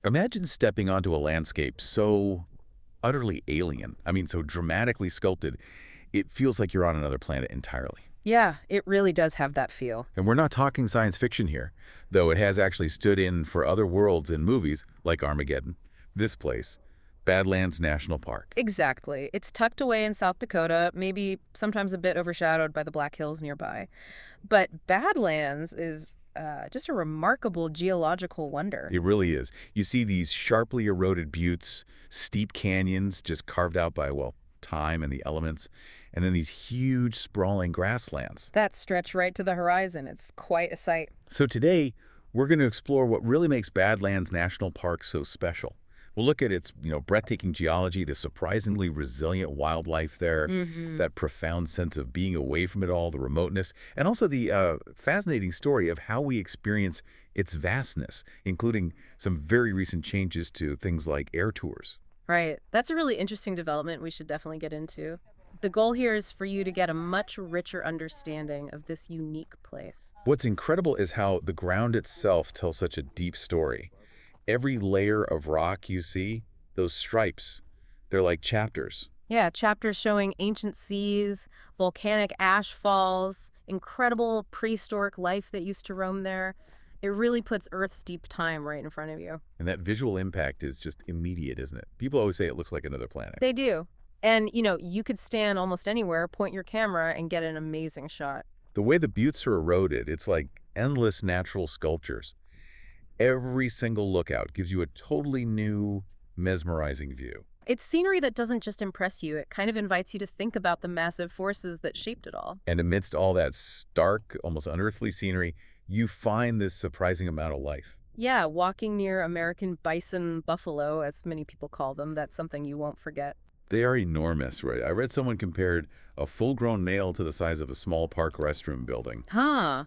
Imagine stepping onto a landscape so utterly alien, so dramatically sculpted, it feels like you're on another planet entirely. Yeah, it really does have that feel. And we're not talking science fiction here, though it has actually stood in for other worlds in movies like Armageddon. This place, Badlands National Park. Exactly. It's tucked away in South Dakota, maybe sometimes a bit overshadowed by the Black Hills nearby. But Badlands is just a remarkable geological wonder. It really is. You see these sharply eroded buttes, steep canyons just carved out by, well, time and the elements, and then these huge sprawling grasslands. That stretch right to the horizon. It's quite a sight. So today, we're going to explore what really makes Badlands National Park so special. We'll look at its, breathtaking geology, the surprisingly resilient wildlife there, that profound sense of being away from it all, the remoteness, and also the fascinating story of how we experience its vastness, including some very recent changes to things like air tours. Right. That's a really interesting development we should definitely get into. The goal here is for you to get a much richer understanding of this unique place. What's incredible is how the ground itself tells such a deep story. Every layer of rock you see, those stripes, they're like chapters. Yeah, chapters showing ancient seas, volcanic ash falls, incredible prehistoric life that used to roam there. It really puts Earth's deep time right in front of you. And that visual impact is just immediate, isn't it? People always say it looks like another planet. They do. And, you could stand almost anywhere, point your camera, and get an amazing shot. The way the buttes are eroded, it's like endless natural sculptures. Every single lookout gives you a totally new, mesmerizing view. It's scenery that doesn't just impress you, it kind of invites you to think about the massive forces that shaped it all. And amidst all that stark, almost unearthly scenery, you find this surprising amount of life. Yeah, walking near American bison buffalo, as many people call them, that's something you won't forget. They are enormous, right? I read someone compared a full-grown male to the size of a small park restroom building. Huh.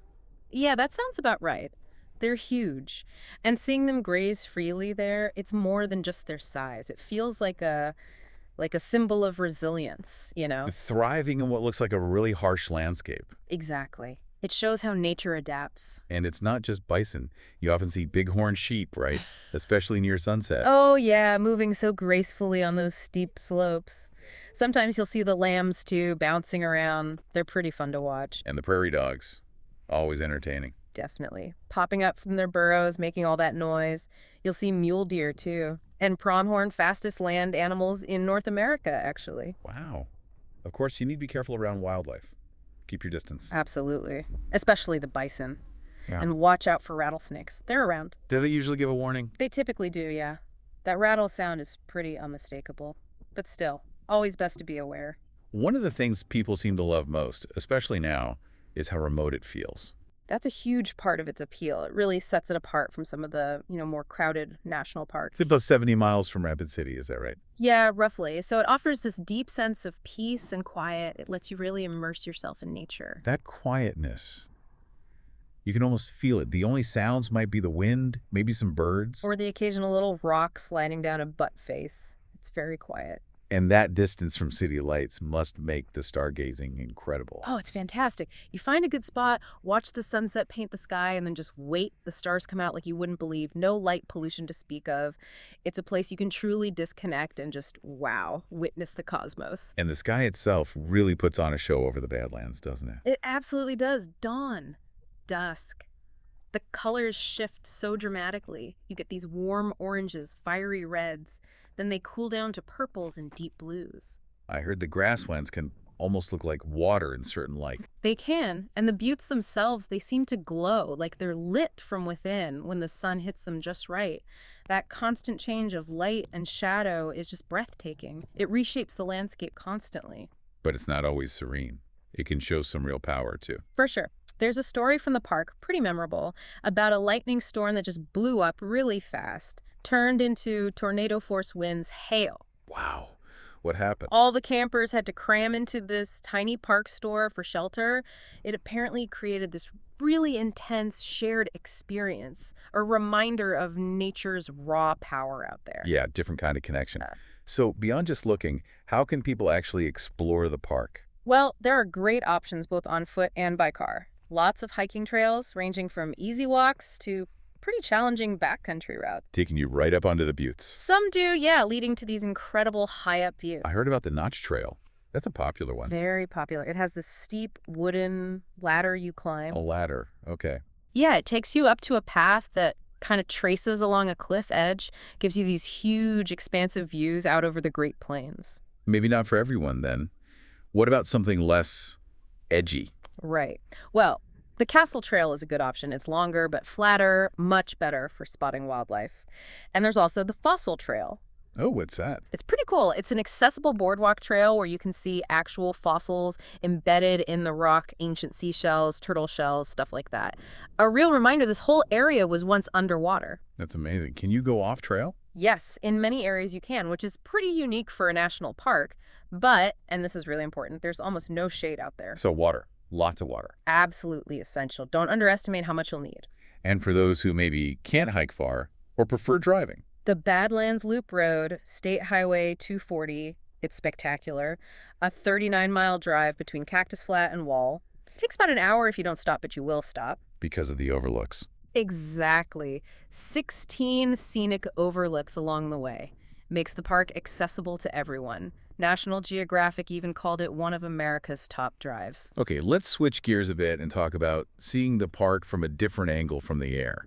Yeah, that sounds about right. They're huge. And seeing them graze freely there, it's more than just their size. It feels like a symbol of resilience. Thriving in what looks like a really harsh landscape. Exactly. It shows how nature adapts. And it's not just bison. You often see bighorn sheep, right? Especially near sunset. Oh, yeah, moving so gracefully on those steep slopes. Sometimes you'll see the lambs, too, bouncing around. They're pretty fun to watch. And the prairie dogs. Always entertaining. Definitely. Popping up from their burrows, making all that noise. You'll see mule deer, too. And pronghorn, fastest land animals in North America, actually. Wow. Of course, you need to be careful around wildlife. Keep your distance. Absolutely. Especially the bison. Yeah. And watch out for rattlesnakes. They're around. Do they usually give a warning? They typically do, yeah. That rattle sound is pretty unmistakable. But still, always best to be aware. One of the things people seem to love most, especially now, is how remote it feels. That's a huge part of its appeal. It really sets it apart from some of the, more crowded national parks. It's about 70 miles from Rapid City, is that right? Yeah, roughly. So it offers this deep sense of peace and quiet. It lets you really immerse yourself in nature. That quietness, you can almost feel it. The only sounds might be the wind, maybe some birds. Or the occasional little rock sliding down a butt face. It's very quiet. And that distance from city lights must make the stargazing incredible. Oh, it's fantastic. You find a good spot, watch the sunset paint the sky, and then just wait. The stars come out like you wouldn't believe. No light pollution to speak of. It's a place you can truly disconnect and just, wow, witness the cosmos. And the sky itself really puts on a show over the Badlands, doesn't it? It absolutely does. Dawn, dusk. The colors shift so dramatically. You get these warm oranges, fiery reds. Then they cool down to purples and deep blues. I heard the grasslands can almost look like water in certain light. They can, and the buttes themselves, they seem to glow, like they're lit from within when the sun hits them just right. That constant change of light and shadow is just breathtaking. It reshapes the landscape constantly. But it's not always serene. It can show some real power, too. For sure. There's a story from the park, pretty memorable, about a lightning storm that just blew up really fast, turned into tornado-force winds, hail. Wow. What happened? All the campers had to cram into this tiny park store for shelter. It apparently created this really intense shared experience, a reminder of nature's raw power out there. Yeah, different kind of connection. So beyond just looking, how can people actually explore the park? Well, there are great options both on foot and by car. Lots of hiking trails ranging from easy walks to pretty challenging backcountry route. Taking you right up onto the buttes. Some do, yeah, leading to these incredible high-up views. I heard about the Notch Trail. That's a popular one. Very popular. It has this steep wooden ladder you climb. A ladder. Okay. Yeah, it takes you up to a path that kind of traces along a cliff edge, gives you these huge, expansive views out over the Great Plains. Maybe not for everyone, then. What about something less edgy? Right. Well, the Castle Trail is a good option. It's longer but flatter, much better for spotting wildlife. And there's also the Fossil Trail. Oh, what's that? It's pretty cool. It's an accessible boardwalk trail where you can see actual fossils embedded in the rock, ancient seashells, turtle shells, stuff like that. A real reminder, this whole area was once underwater. That's amazing. Can you go off trail? Yes, in many areas you can, which is pretty unique for a national park. But, and this is really important, there's almost no shade out there. So water. Lots of water. Absolutely essential. Don't underestimate how much you'll need. And for those who maybe can't hike far or prefer driving. The Badlands Loop Road, State Highway 240, it's spectacular. A 39-mile drive between Cactus Flat and Wall. It takes about an hour if you don't stop, but you will stop. Because of the overlooks. Exactly. 16 scenic overlooks along the way. Makes the park accessible to everyone. National Geographic even called it one of America's top drives. Okay, let's switch gears a bit and talk about seeing the park from a different angle from the air.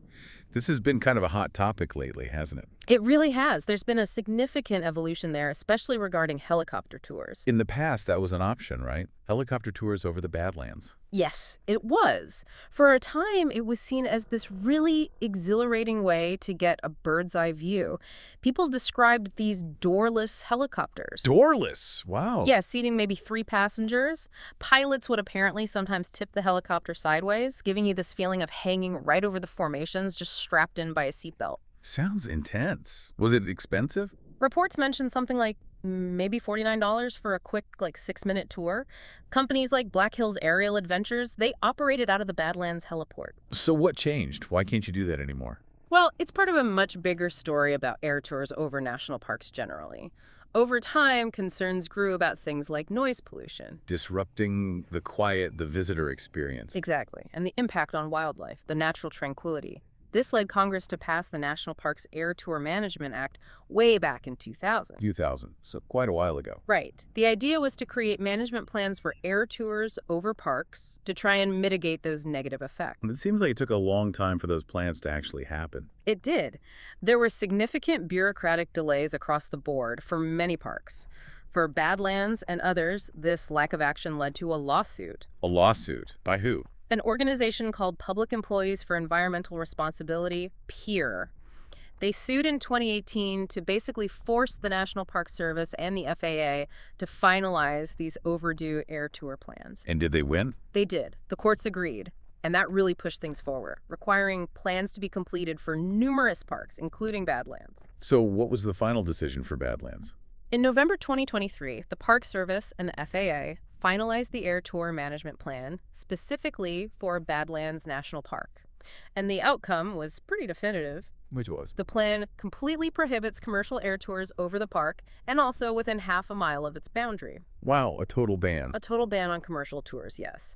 This has been kind of a hot topic lately, hasn't it? It really has. There's been a significant evolution there, especially regarding helicopter tours. In the past, that was an option, right? Helicopter tours over the Badlands. Yes, it was. For a time, it was seen as this really exhilarating way to get a bird's eye view. People described these doorless helicopters. Doorless? Wow. Yeah, seating maybe 3 passengers. Pilots would apparently sometimes tip the helicopter sideways, giving you this feeling of hanging right over the formations, just strapped in by a seatbelt. Sounds intense. Was it expensive? Reports mentioned something like maybe $49 for a quick, 6-minute tour. Companies like Black Hills Aerial Adventures, they operated out of the Badlands heliport. So what changed? Why can't you do that anymore? Well, it's part of a much bigger story about air tours over national parks generally. Over time, concerns grew about things like noise pollution. Disrupting the quiet, the visitor experience. Exactly, and the impact on wildlife, the natural tranquility. This led Congress to pass the National Parks Air Tour Management Act way back in 2000. 2000, so quite a while ago. Right. The idea was to create management plans for air tours over parks to try and mitigate those negative effects. It seems like it took a long time for those plans to actually happen. It did. There were significant bureaucratic delays across the board for many parks. For Badlands and others, this lack of action led to a lawsuit. A lawsuit? By who? An organization called Public Employees for Environmental Responsibility, PEER. They sued in 2018 to basically force the National Park Service and the FAA to finalize these overdue air tour plans. And did they win? They did. The courts agreed. And that really pushed things forward, requiring plans to be completed for numerous parks, including Badlands. So what was the final decision for Badlands? In November 2023, the Park Service and the FAA finalized the air tour management plan specifically for Badlands National Park. And the outcome was pretty definitive. Which was? The plan completely prohibits commercial air tours over the park and also within half a mile of its boundary. Wow, a total ban. A total ban on commercial tours, yes.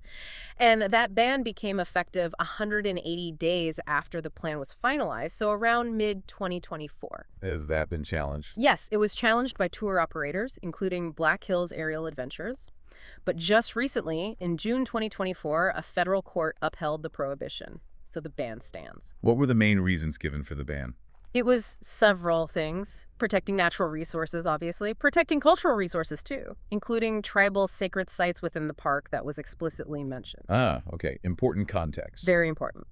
And that ban became effective 180 days after the plan was finalized, so around mid-2024. Has that been challenged? Yes, it was challenged by tour operators, including Black Hills Aerial Adventures. But just recently, in June 2024, a federal court upheld the prohibition. So the ban stands. What were the main reasons given for the ban? It was several things. Protecting natural resources, obviously. Protecting cultural resources, too, including tribal sacred sites within the park that was explicitly mentioned. Ah, okay. Important context. Very important.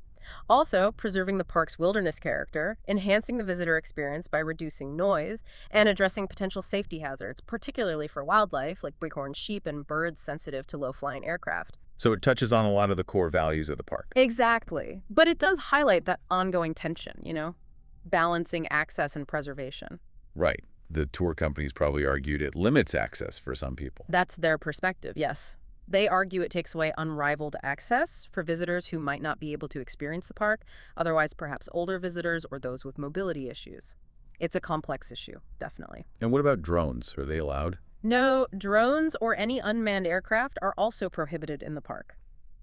Also, preserving the park's wilderness character, enhancing the visitor experience by reducing noise, and addressing potential safety hazards, particularly for wildlife like bighorn sheep and birds sensitive to low-flying aircraft. So it touches on a lot of the core values of the park. Exactly. But it does highlight that ongoing tension, balancing access and preservation. Right. The tour companies probably argued it limits access for some people. That's their perspective, yes. They argue it takes away unrivaled access for visitors who might not be able to experience the park, otherwise perhaps older visitors or those with mobility issues. It's a complex issue, definitely. And what about drones? Are they allowed? No, drones or any unmanned aircraft are also prohibited in the park.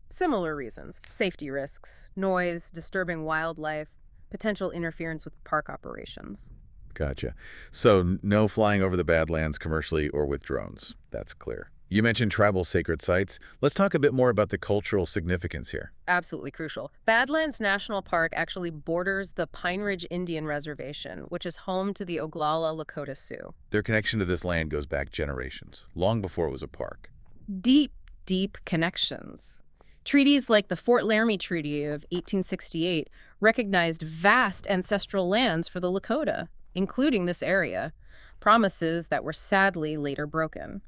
Similar reasons: safety risks, noise, disturbing wildlife. potential interference with park operations. Gotcha. So no flying over the Badlands commercially or with drones. That's clear. You mentioned tribal sacred sites. Let's talk a bit more about the cultural significance here. Absolutely crucial. Badlands National Park actually borders the Pine Ridge Indian Reservation, which is home to the Oglala Lakota Sioux. Their connection to this land goes back generations, long before it was a park. Deep, deep connections. Treaties like the Fort Laramie Treaty of 1868 recognized vast ancestral lands for the Lakota, including this area, promises that were sadly later broken.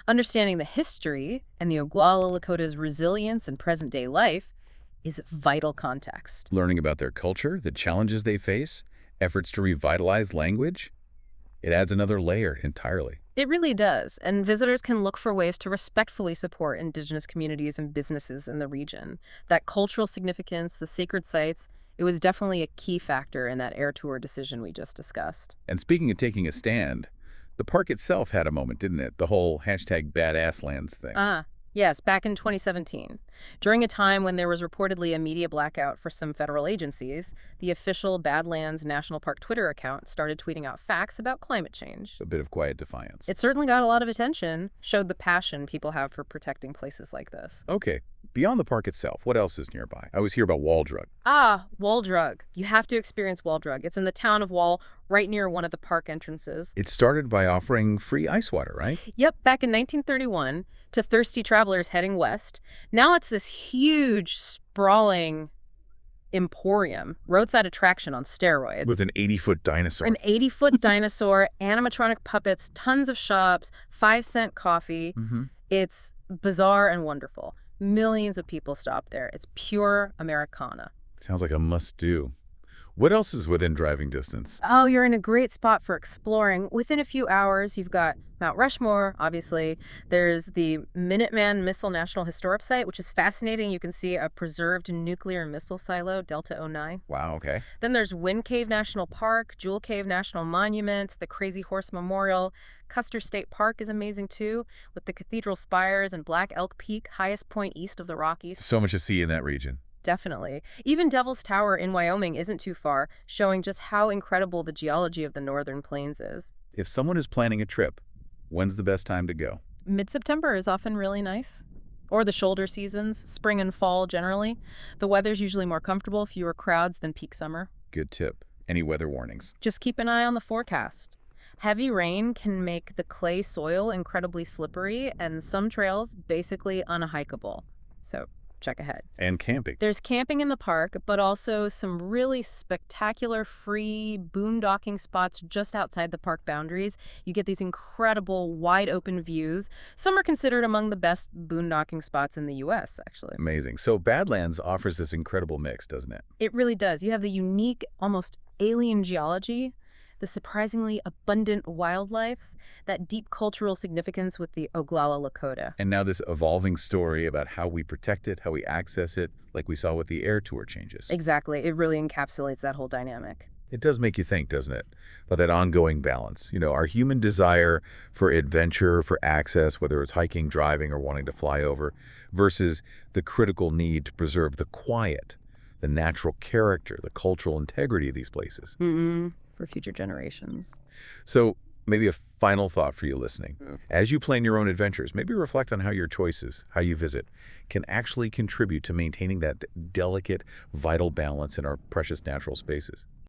Understanding the history and the Oglala Lakota's resilience in present-day life is vital context. Learning about their culture, the challenges they face, efforts to revitalize language, it adds another layer entirely. It really does, and visitors can look for ways to respectfully support indigenous communities and businesses in the region. That cultural significance, the sacred sites, it was definitely a key factor in that air tour decision we just discussed. And speaking of taking a stand, the park itself had a moment, didn't it? The whole hashtag #BadassLands thing. Yes, back in 2017. During a time when there was reportedly a media blackout for some federal agencies, the official Badlands National Park Twitter account started tweeting out facts about climate change. A bit of quiet defiance. It certainly got a lot of attention, showed the passion people have for protecting places like this. Okay, beyond the park itself, what else is nearby? I always hear about Wall Drug. Wall Drug. You have to experience Wall Drug. It's in the town of Wall, right near one of the park entrances. It started by offering free ice water, right? Yep, back in 1931 to thirsty travelers heading west. Now it's this huge, sprawling emporium, roadside attraction on steroids. With an 80-foot dinosaur. An 80-foot dinosaur, animatronic puppets, tons of shops, 5-cent coffee. It's bizarre and wonderful. Millions of people stop there. It's pure Americana. Sounds like a must-do. What else is within driving distance? Oh, you're in a great spot for exploring. Within a few hours, you've got Mount Rushmore, obviously. There's the Minuteman Missile National Historic Site, which is fascinating. You can see a preserved nuclear missile silo, Delta '09. Wow, okay. Then there's Wind Cave National Park, Jewel Cave National Monument, the Crazy Horse Memorial. Custer State Park is amazing, too, with the cathedral spires and Black Elk Peak, highest point east of the Rockies. So much to see in that region. Definitely. Even Devil's Tower in Wyoming isn't too far, showing just how incredible the geology of the northern plains is. If someone is planning a trip, when's the best time to go? Mid-September is often really nice. Or the shoulder seasons, spring and fall generally. The weather's usually more comfortable, fewer crowds than peak summer. Good tip. Any weather warnings? Just keep an eye on the forecast. Heavy rain can make the clay soil incredibly slippery and some trails basically unhikeable. So check ahead. And camping. There's camping in the park, but also some really spectacular free boondocking spots just outside the park boundaries. You get these incredible wide open views. Some are considered among the best boondocking spots in the U.S., actually. Amazing. So Badlands offers this incredible mix, doesn't it? It really does. You have the unique, almost alien geology, the surprisingly abundant wildlife, that deep cultural significance with the Oglala Lakota. And now this evolving story about how we protect it, how we access it, like we saw with the air tour changes. Exactly. It really encapsulates that whole dynamic. It does make you think, doesn't it? About that ongoing balance. You know, our human desire for adventure, for access, whether it's hiking, driving, or wanting to fly over, versus the critical need to preserve the quiet, the natural character, the cultural integrity of these places. For future generations. So maybe a final thought for you listening. As you plan your own adventures, maybe reflect on how your choices, how you visit, can actually contribute to maintaining that delicate, vital balance in our precious natural spaces.